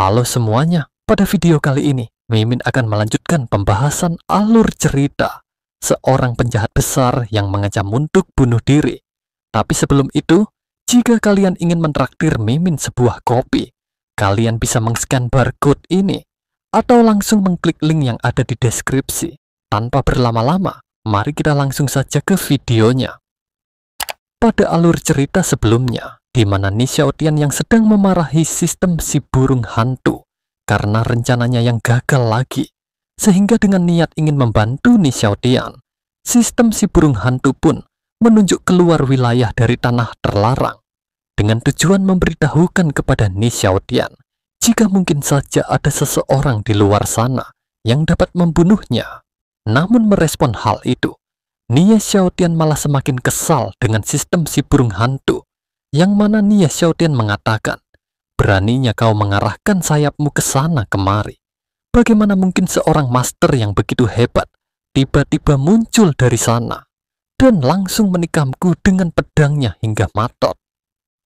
Halo semuanya, pada video kali ini Mimin akan melanjutkan pembahasan alur cerita seorang penjahat besar yang mengancam untuk bunuh diri. Tapi sebelum itu, jika kalian ingin mentraktir Mimin sebuah kopi, kalian bisa meng-scan barcode ini atau langsung mengklik link yang ada di deskripsi. Tanpa berlama-lama, mari kita langsung saja ke videonya. Pada alur cerita sebelumnya, di mana Ni Xiaotian yang sedang memarahi sistem si burung hantu karena rencananya yang gagal lagi, sehingga dengan niat ingin membantu Ni Xiaotian, sistem si burung hantu pun menunjuk keluar wilayah dari tanah terlarang dengan tujuan memberitahukan kepada Ni Xiaotian jika mungkin saja ada seseorang di luar sana yang dapat membunuhnya. Namun merespon hal itu, Ni Xiaotian malah semakin kesal dengan sistem si burung hantu, yang mana Ni Xiaotian mengatakan, beraninya kau mengarahkan sayapmu ke sana kemari. Bagaimana mungkin seorang master yang begitu hebat tiba-tiba muncul dari sana dan langsung menikamku dengan pedangnya hingga matot.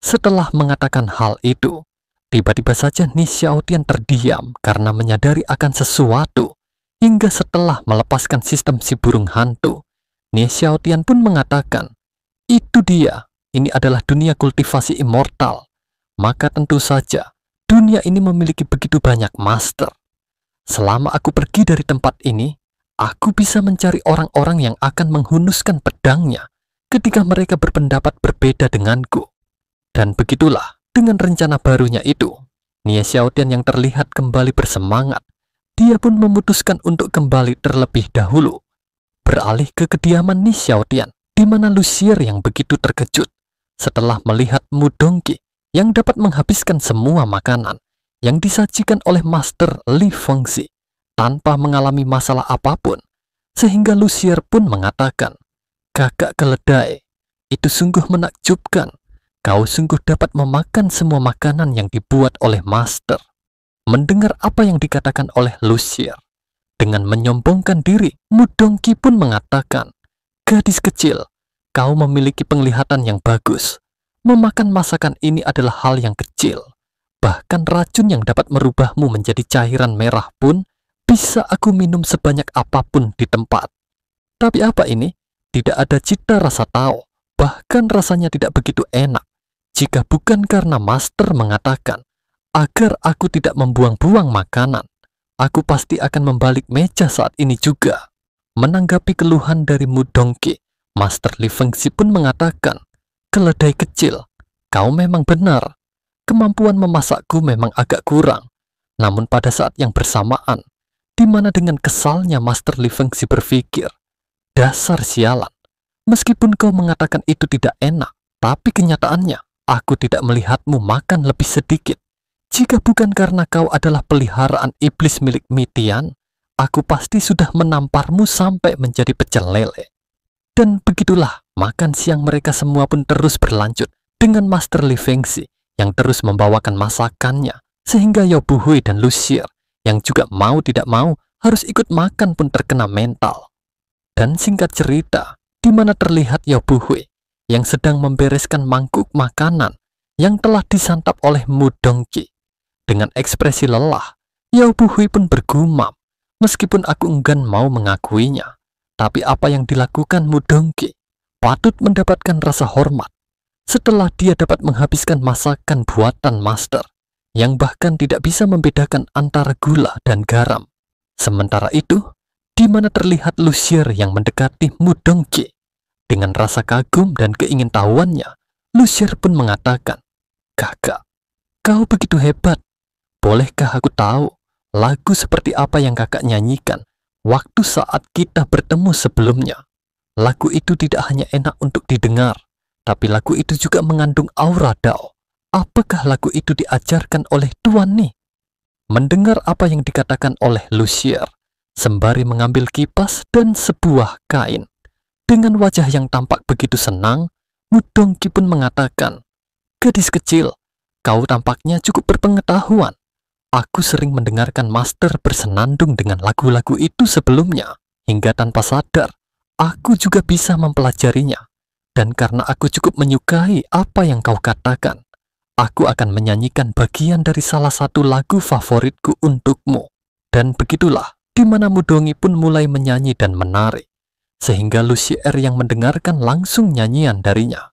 Setelah mengatakan hal itu, tiba-tiba saja Ni Xiaotian terdiam karena menyadari akan sesuatu, hingga setelah melepaskan sistem si burung hantu, Ni Xiaotian pun mengatakan, itu dia, ini adalah dunia kultivasi immortal. Maka tentu saja, dunia ini memiliki begitu banyak master. Selama aku pergi dari tempat ini, aku bisa mencari orang-orang yang akan menghunuskan pedangnya ketika mereka berpendapat berbeda denganku. Dan begitulah, dengan rencana barunya itu, Ni Xiaotian yang terlihat kembali bersemangat, dia pun memutuskan untuk kembali terlebih dahulu, beralih ke kediaman Ni Xiaotian, di mana Lucier yang begitu terkejut setelah melihat Mudongqi yang dapat menghabiskan semua makanan yang disajikan oleh Master Li Fengxi tanpa mengalami masalah apapun, sehingga Lucier pun mengatakan, kakak keledai, itu sungguh menakjubkan, kau sungguh dapat memakan semua makanan yang dibuat oleh Master. Mendengar apa yang dikatakan oleh Lucier, dengan menyombongkan diri, Mudongqi pun mengatakan, gadis kecil, kau memiliki penglihatan yang bagus. Memakan masakan ini adalah hal yang kecil. Bahkan racun yang dapat merubahmu menjadi cairan merah pun bisa aku minum sebanyak apapun di tempat. Tapi apa ini? Tidak ada cita rasa tahu. Bahkan rasanya tidak begitu enak. Jika bukan karena Master mengatakan agar aku tidak membuang-buang makanan, aku pasti akan membalik meja saat ini juga. Menanggapi keluhan dari Mudongqi, Master Li Fengxi pun mengatakan, keledai kecil, kau memang benar. Kemampuan memasakku memang agak kurang. Namun pada saat yang bersamaan, di mana dengan kesalnya Master Li Fengxi berpikir, dasar sialan. Meskipun kau mengatakan itu tidak enak, tapi kenyataannya, aku tidak melihatmu makan lebih sedikit. Jika bukan karena kau adalah peliharaan iblis milik Mitian, aku pasti sudah menamparmu sampai menjadi pecel lele. Dan begitulah, makan siang mereka semua pun terus berlanjut dengan Master Li Fengxi yang terus membawakan masakannya, sehingga Yao Buhui dan Lucier yang juga mau tidak mau harus ikut makan pun terkena mental. Dan singkat cerita, di mana terlihat Yao Buhui yang sedang membereskan mangkuk makanan yang telah disantap oleh Mudongqi. Dengan ekspresi lelah, Yao Buhui pun bergumam, meskipun aku enggan mau mengakuinya. Tapi apa yang dilakukan Mudongqi patut mendapatkan rasa hormat setelah dia dapat menghabiskan masakan buatan Master yang bahkan tidak bisa membedakan antara gula dan garam. Sementara itu, di mana terlihat Lucier yang mendekati Mudongqi dengan rasa kagum dan keingintahuannya, Lucier pun mengatakan, kakak, kau begitu hebat. Bolehkah aku tahu lagu seperti apa yang kakak nyanyikan waktu saat kita bertemu sebelumnya? Lagu itu tidak hanya enak untuk didengar, tapi lagu itu juga mengandung aura Dao. Apakah lagu itu diajarkan oleh Tuan Ni? Mendengar apa yang dikatakan oleh Lucier, sembari mengambil kipas dan sebuah kain, dengan wajah yang tampak begitu senang, Mudongqi pun mengatakan, gadis kecil, kau tampaknya cukup berpengetahuan. Aku sering mendengarkan Master bersenandung dengan lagu-lagu itu sebelumnya, hingga tanpa sadar, aku juga bisa mempelajarinya. Dan karena aku cukup menyukai apa yang kau katakan, Aku akan menyanyikan bagian dari salah satu lagu favoritku untukmu. Dan begitulah, di mana Mudongi pun mulai menyanyi dan menari, sehingga Lucifer yang mendengarkan langsung nyanyian darinya.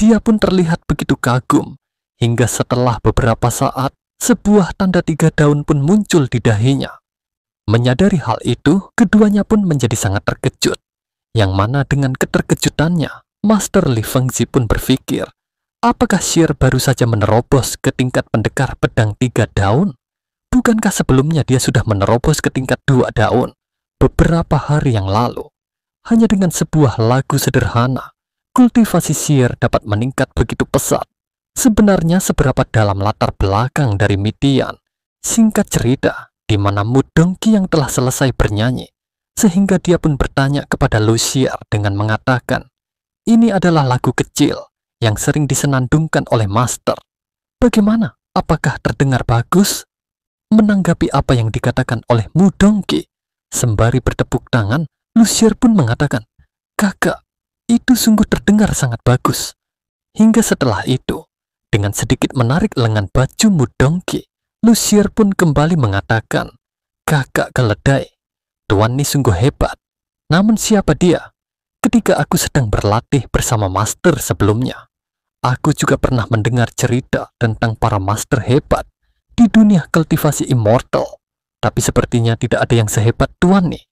Dia pun terlihat begitu kagum, hingga setelah beberapa saat, sebuah tanda 3 daun pun muncul di dahinya. Menyadari hal itu, keduanya pun menjadi sangat terkejut, yang mana dengan keterkejutannya, Master Li Fengzi pun berpikir, apakah Xier baru saja menerobos ke tingkat pendekar pedang 3 daun? Bukankah sebelumnya dia sudah menerobos ke tingkat 2 daun beberapa hari yang lalu? Hanya dengan sebuah lagu sederhana, kultivasi Xier dapat meningkat begitu pesat. Sebenarnya seberapa dalam latar belakang dari Midian? Singkat cerita, di mana Mudongki yang telah selesai bernyanyi, sehingga dia pun bertanya kepada Lucifer dengan mengatakan, ini adalah lagu kecil yang sering disenandungkan oleh Master. Bagaimana? Apakah terdengar bagus? Menanggapi apa yang dikatakan oleh Mudongki, sembari bertepuk tangan, Lucifer pun mengatakan, kakak, itu sungguh terdengar sangat bagus. Hingga setelah itu, dengan sedikit menarik lengan baju Mudongki, Lucifer pun kembali mengatakan, kakak keledai, Tuan ini sungguh hebat. Namun siapa dia? Ketika aku sedang berlatih bersama Master sebelumnya, aku juga pernah mendengar cerita tentang para Master hebat di dunia kultivasi immortal, tapi sepertinya tidak ada yang sehebat Tuan nih.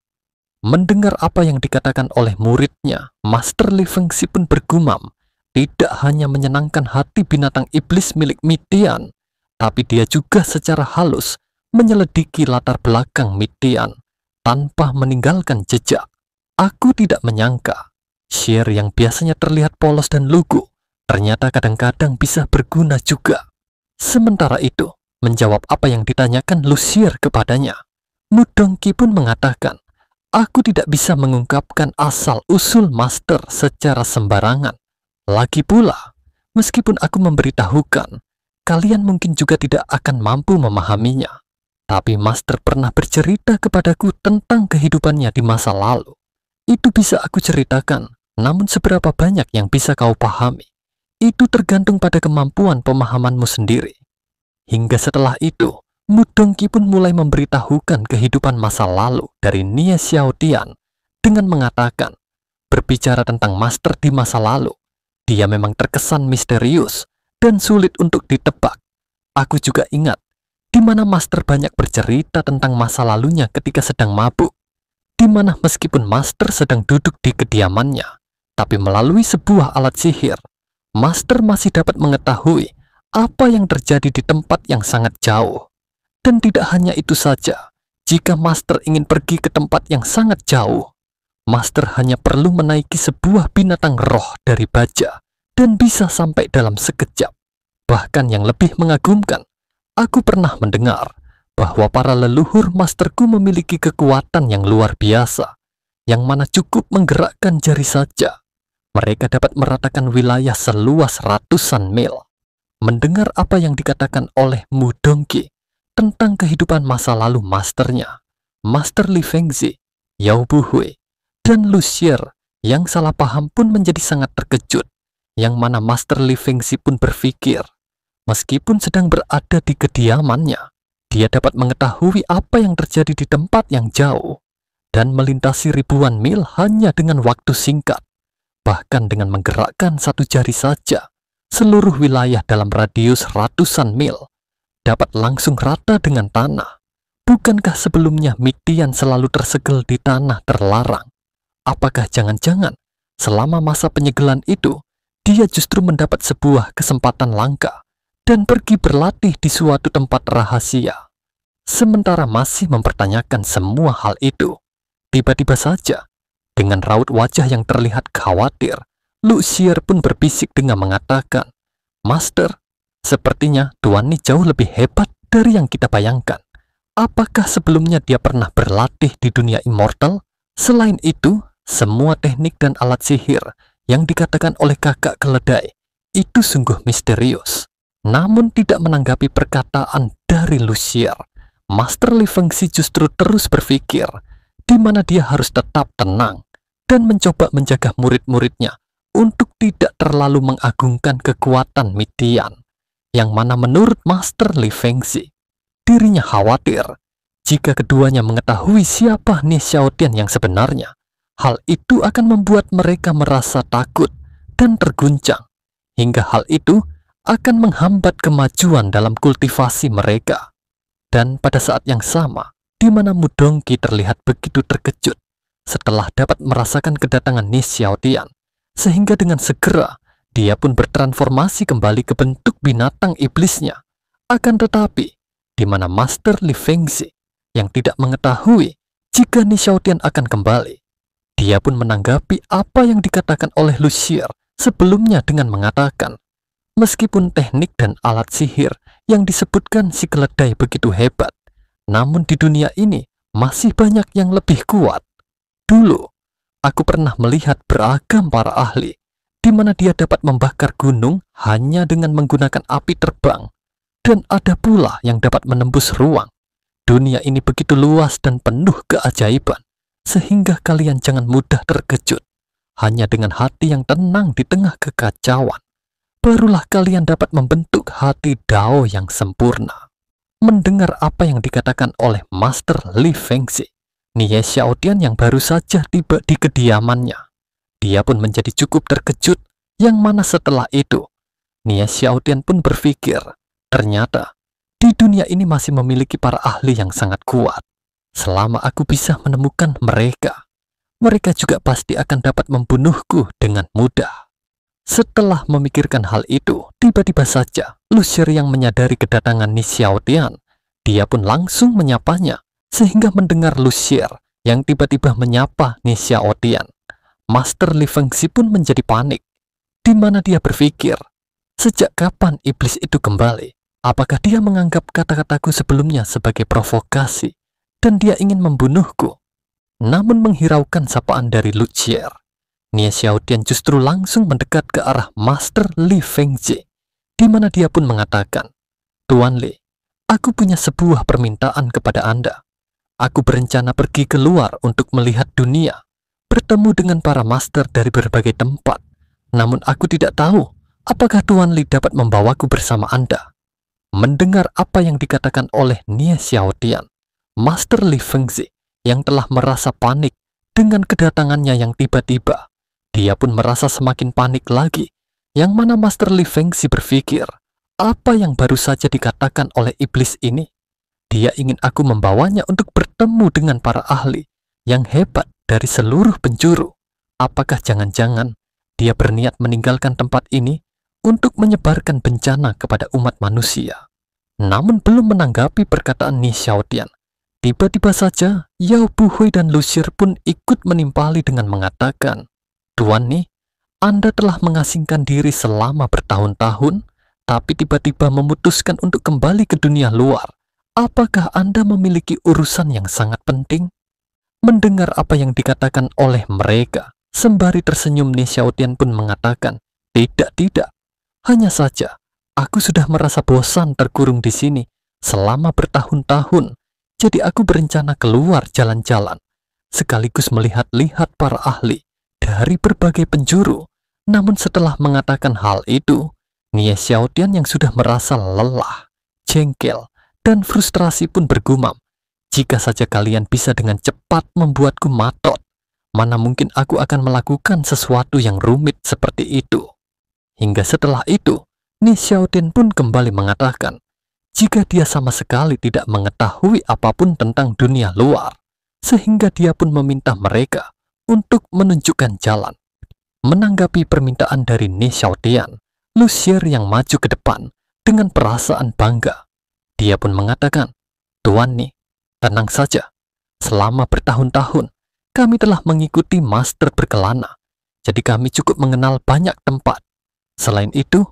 Mendengar apa yang dikatakan oleh muridnya, Master Li Fengzi pun bergumam, tidak hanya menyenangkan hati binatang iblis milik Midian, tapi dia juga secara halus menyelidiki latar belakang Midian tanpa meninggalkan jejak. Aku tidak menyangka, Xier yang biasanya terlihat polos dan lugu, ternyata kadang-kadang bisa berguna juga. Sementara itu, menjawab apa yang ditanyakan Lucifer kepadanya, Mudongki pun mengatakan, aku tidak bisa mengungkapkan asal-usul Master secara sembarangan. Lagi pula, meskipun aku memberitahukan, kalian mungkin juga tidak akan mampu memahaminya. Tapi Master pernah bercerita kepadaku tentang kehidupannya di masa lalu. Itu bisa aku ceritakan, namun seberapa banyak yang bisa kau pahami, itu tergantung pada kemampuan pemahamanmu sendiri. Hingga setelah itu, Mudongki pun mulai memberitahukan kehidupan masa lalu dari Nie Xiaotian dengan mengatakan, berbicara tentang Master di masa lalu, dia memang terkesan misterius dan sulit untuk ditebak. Aku juga ingat, di mana Master banyak bercerita tentang masa lalunya ketika sedang mabuk, di mana meskipun Master sedang duduk di kediamannya, tapi melalui sebuah alat sihir, Master masih dapat mengetahui apa yang terjadi di tempat yang sangat jauh. Dan tidak hanya itu saja, jika Master ingin pergi ke tempat yang sangat jauh, Master hanya perlu menaiki sebuah binatang roh dari baja dan bisa sampai dalam sekejap. Bahkan yang lebih mengagumkan, aku pernah mendengar bahwa para leluhur Masterku memiliki kekuatan yang luar biasa, yang mana cukup menggerakkan jari saja. Mereka dapat meratakan wilayah seluas ratusan mil. Mendengar apa yang dikatakan oleh Mudongki tentang kehidupan masa lalu Masternya, Master Li Fengzi, Yao Buhui, dan Lucifer yang salah paham pun menjadi sangat terkejut, yang mana Master Li Fengzi pun berpikir, meskipun sedang berada di kediamannya, dia dapat mengetahui apa yang terjadi di tempat yang jauh, dan melintasi ribuan mil hanya dengan waktu singkat. Bahkan dengan menggerakkan satu jari saja, seluruh wilayah dalam radius ratusan mil dapat langsung rata dengan tanah. Bukankah sebelumnya Midian selalu tersegel di tanah terlarang? Apakah jangan-jangan selama masa penyegelan itu, dia justru mendapat sebuah kesempatan langka dan pergi berlatih di suatu tempat rahasia? Sementara masih mempertanyakan semua hal itu, tiba-tiba saja, dengan raut wajah yang terlihat khawatir, Lucifer pun berbisik dengan mengatakan, Master, sepertinya Tuan ini jauh lebih hebat dari yang kita bayangkan. Apakah sebelumnya dia pernah berlatih di dunia immortal? Selain itu, semua teknik dan alat sihir yang dikatakan oleh kakak keledai itu sungguh misterius. Namun tidak menanggapi perkataan dari Lucifer, Master Li Fengzi justru terus berpikir di mana dia harus tetap tenang dan mencoba menjaga murid-muridnya untuk tidak terlalu mengagungkan kekuatan Midian, yang mana menurut Master Li Fengzi, dirinya khawatir jika keduanya mengetahui siapa Ni Xiaotian yang sebenarnya. Hal itu akan membuat mereka merasa takut dan terguncang, hingga hal itu akan menghambat kemajuan dalam kultivasi mereka. Dan pada saat yang sama, di mana Mudongki terlihat begitu terkejut setelah dapat merasakan kedatangan Ni Xiaotian, sehingga dengan segera dia pun bertransformasi kembali ke bentuk binatang iblisnya. Akan tetapi, di mana Master Li Fengzi yang tidak mengetahui jika Ni Xiaotian akan kembali, dia pun menanggapi apa yang dikatakan oleh Lu Xie sebelumnya dengan mengatakan, meskipun teknik dan alat sihir yang disebutkan si keledai begitu hebat, namun di dunia ini masih banyak yang lebih kuat. Dulu, aku pernah melihat beragam para ahli, di mana dia dapat membakar gunung hanya dengan menggunakan api terbang, dan ada pula yang dapat menembus ruang. Dunia ini begitu luas dan penuh keajaiban, sehingga kalian jangan mudah terkejut. Hanya dengan hati yang tenang di tengah kekacauan, barulah kalian dapat membentuk hati Dao yang sempurna. Mendengar apa yang dikatakan oleh Master Li Fengzi, Ni Xiaotian yang baru saja tiba di kediamannya, dia pun menjadi cukup terkejut, yang mana setelah itu, Ni Xiaotian pun berpikir, ternyata di dunia ini masih memiliki para ahli yang sangat kuat. Selama aku bisa menemukan mereka, mereka juga pasti akan dapat membunuhku dengan mudah. Setelah memikirkan hal itu, tiba-tiba saja Lu Xie yang menyadari kedatangan Ni Xiaotian. Dia pun langsung menyapanya, sehingga mendengar Lu Xie yang tiba-tiba menyapa Ni Xiaotian, Master Li Fengzi pun menjadi panik, di mana dia berpikir, sejak kapan iblis itu kembali? Apakah dia menganggap kata-kataku sebelumnya sebagai provokasi dan dia ingin membunuhku? Namun menghiraukan sapaan dari Lu Xie, Ni Xiaotian justru langsung mendekat ke arah Master Li Fengzi, di mana dia pun mengatakan, Tuan Li, aku punya sebuah permintaan kepada Anda. Aku berencana pergi keluar untuk melihat dunia, bertemu dengan para master dari berbagai tempat. Namun aku tidak tahu apakah Tuan Li dapat membawaku bersama Anda. Mendengar apa yang dikatakan oleh Ni Xiaotian, Master Li Fengzi yang telah merasa panik dengan kedatangannya yang tiba-tiba, dia pun merasa semakin panik lagi, yang mana Master Li Fengzi berpikir, apa yang baru saja dikatakan oleh iblis ini? Dia ingin aku membawanya untuk bertemu dengan para ahli yang hebat dari seluruh penjuru. Apakah jangan-jangan dia berniat meninggalkan tempat ini untuk menyebarkan bencana kepada umat manusia? Namun belum menanggapi perkataan Ni Xiaotian, tiba-tiba saja Yao Buhui dan Lu Xie pun ikut menimpali dengan mengatakan, Tuan Ni, Anda telah mengasingkan diri selama bertahun-tahun, tapi tiba-tiba memutuskan untuk kembali ke dunia luar. Apakah Anda memiliki urusan yang sangat penting? Mendengar apa yang dikatakan oleh mereka, sembari tersenyum, Ni Xiaotian pun mengatakan, tidak. Hanya saja, aku sudah merasa bosan terkurung di sini selama bertahun-tahun. Jadi aku berencana keluar jalan-jalan, sekaligus melihat-lihat para ahli dari berbagai penjuru. Namun setelah mengatakan hal itu, Ni Xiaotian yang sudah merasa lelah, jengkel, dan frustrasi pun bergumam, jika saja kalian bisa dengan cepat membuatku matot, mana mungkin aku akan melakukan sesuatu yang rumit seperti itu. Hingga setelah itu, Ni Xiaotian pun kembali mengatakan, jika dia sama sekali tidak mengetahui apapun tentang dunia luar, sehingga dia pun meminta mereka untuk menunjukkan jalan. Menanggapi permintaan dari Ni Xiaotian, Lu Xie yang maju ke depan dengan perasaan bangga. Dia pun mengatakan, Tuan Ni, tenang saja. Selama bertahun-tahun, kami telah mengikuti master berkelana, jadi kami cukup mengenal banyak tempat. Selain itu,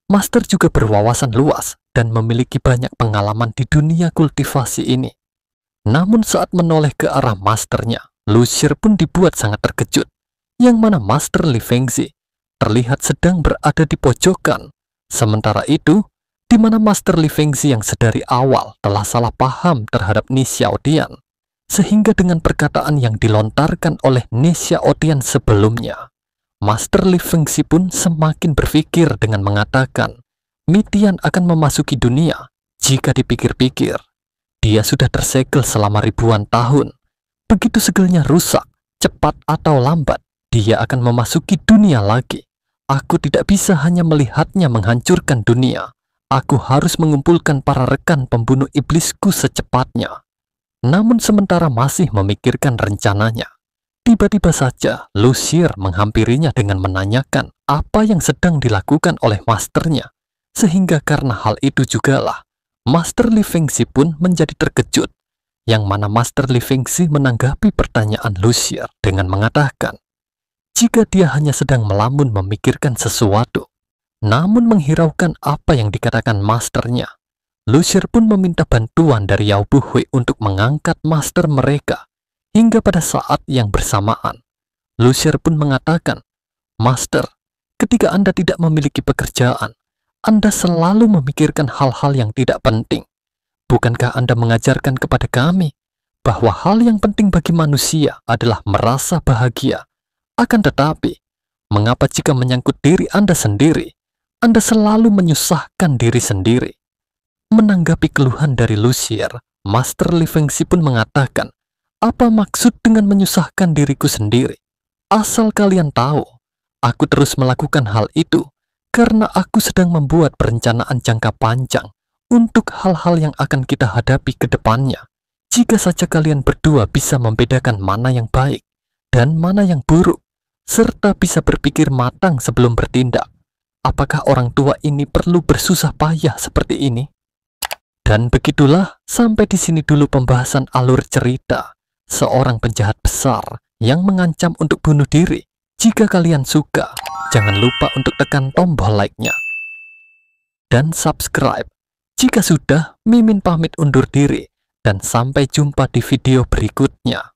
master juga berwawasan luas dan memiliki banyak pengalaman di dunia kultivasi ini. Namun saat menoleh ke arah masternya, Lu Xie pun dibuat sangat terkejut, yang mana Master Li Fengzi terlihat sedang berada di pojokan. Sementara itu, di mana Master Li Fengzi yang sedari awal telah salah paham terhadap Ni Xiaotian, sehingga dengan perkataan yang dilontarkan oleh Ni Xiaotian sebelumnya, Master Li Fengzi pun semakin berpikir dengan mengatakan, Mitian akan memasuki dunia. Jika dipikir-pikir, dia sudah tersegel selama ribuan tahun. Begitu segelnya rusak, cepat atau lambat, dia akan memasuki dunia lagi. Aku tidak bisa hanya melihatnya menghancurkan dunia. Aku harus mengumpulkan para rekan pembunuh iblisku secepatnya. Namun sementara masih memikirkan rencananya, tiba-tiba saja Lucier menghampirinya dengan menanyakan apa yang sedang dilakukan oleh masternya. Sehingga karena hal itu jugalah, Master Li Fengxi pun menjadi terkejut. Yang mana Master Li Fengxi menanggapi pertanyaan Lucier dengan mengatakan, jika dia hanya sedang melamun memikirkan sesuatu, namun menghiraukan apa yang dikatakan masternya, Lucier pun meminta bantuan dari Yao Buhui untuk mengangkat master mereka. Hingga pada saat yang bersamaan, Lucier pun mengatakan, "Master, ketika Anda tidak memiliki pekerjaan, Anda selalu memikirkan hal-hal yang tidak penting. Bukankah Anda mengajarkan kepada kami bahwa hal yang penting bagi manusia adalah merasa bahagia? Akan tetapi, mengapa jika menyangkut diri Anda sendiri, Anda selalu menyusahkan diri sendiri?" Menanggapi keluhan dari Lucier, Master Li Fengxi pun mengatakan, "Apa maksud dengan menyusahkan diriku sendiri? Asal kalian tahu, aku terus melakukan hal itu karena aku sedang membuat perencanaan jangka panjang untuk hal-hal yang akan kita hadapi ke depannya. Jika saja kalian berdua bisa membedakan mana yang baik dan mana yang buruk, serta bisa berpikir matang sebelum bertindak, apakah orang tua ini perlu bersusah payah seperti ini?" Dan begitulah, sampai di sini dulu pembahasan alur cerita seorang penjahat besar yang mengancam untuk bunuh diri. Jika kalian suka, jangan lupa untuk tekan tombol like-nya dan subscribe. Jika sudah, Mimin pamit undur diri dan sampai jumpa di video berikutnya.